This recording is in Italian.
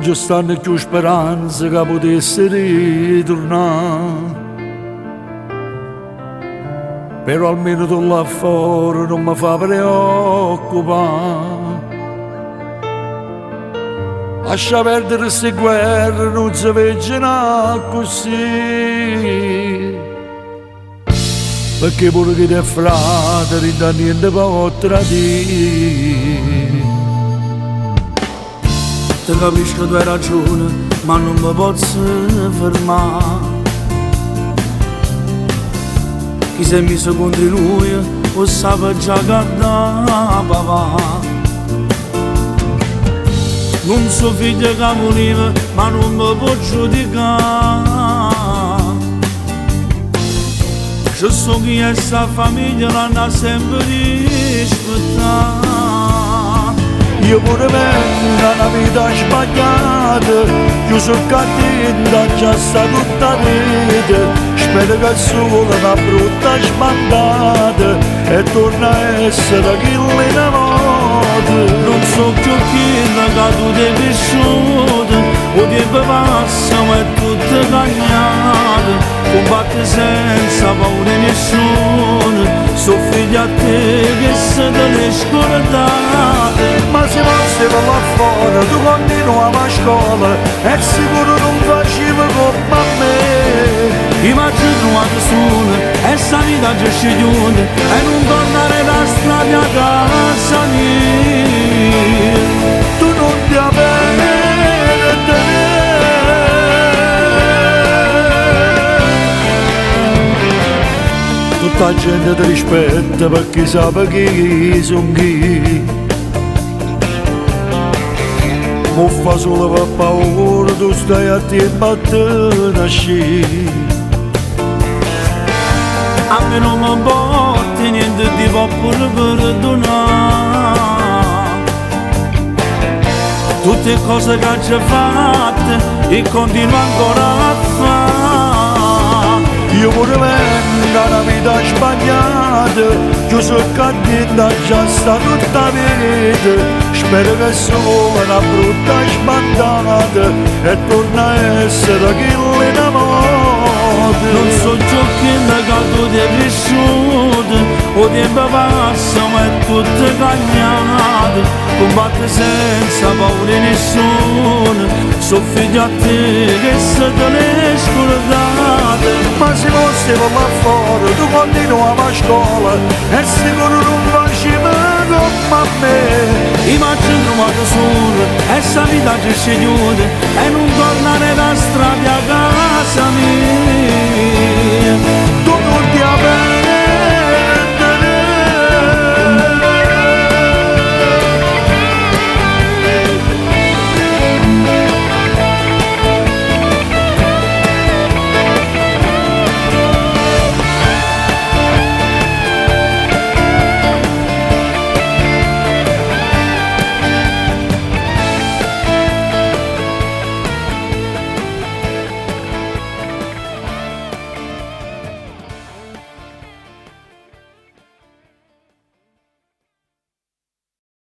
non ci stanno più speranze che potesse ritornare. Però almeno tu là fuori non mi fa preoccupare. Lascia perdere queste guerre, non si veggiono così. Perché pure che te frate, non da niente può tradire. Ti capisco, tu hai ragione, ma non mi posso fermare. Chi si è messo contro lui, lo sapeva già che andava. Non so figlio che moriva, ma non mi può giudicare. Ci so chi è sta famiglia, l'hanno sempre rispettata. Io pure vengo da una vita sbagliata, io sono cattiva, già sta tutta la vita. Spero che il sole una brutta sbandata e torna a essere chi le volta. Non so più chi che tu ti vissuto, o tempo passa ma è tutto cambiato. Combatte senza paura nessuno, so figli a te che se te ne scordate. Ma se fosse per là fuori tu continuavi a scuola e sicuro non facevi come a me. Immagino quando sono e sta vita già ci chiude e non tornare da strada a casa mia. Tu non ti avere tutta la gente ti rispetta perché sa chi sono chi. Muffa solo per paura, tu stai a tempo a te nasci. A me non mi porti niente ti può pure perdonare. Tutte cose che hai fatte e continua ancora a fare. Io pure vengo da una vita sbagliata, io sono cattiva, già sta tutta la vita. Spero che solo una brutta sbandata e torna a essere chi le innamora. Non so ciò che tu ti hai vissuto, o tempo passa ma è tutto cambiato. Combatte senza paura nessuno, so figlio a te che se te ne scordate. Ma se fosse per là fuori tu continuavi a scuola e sicuro non facevi come a me. Immagino quando sono e sta vita ci chiude e non tornare da strada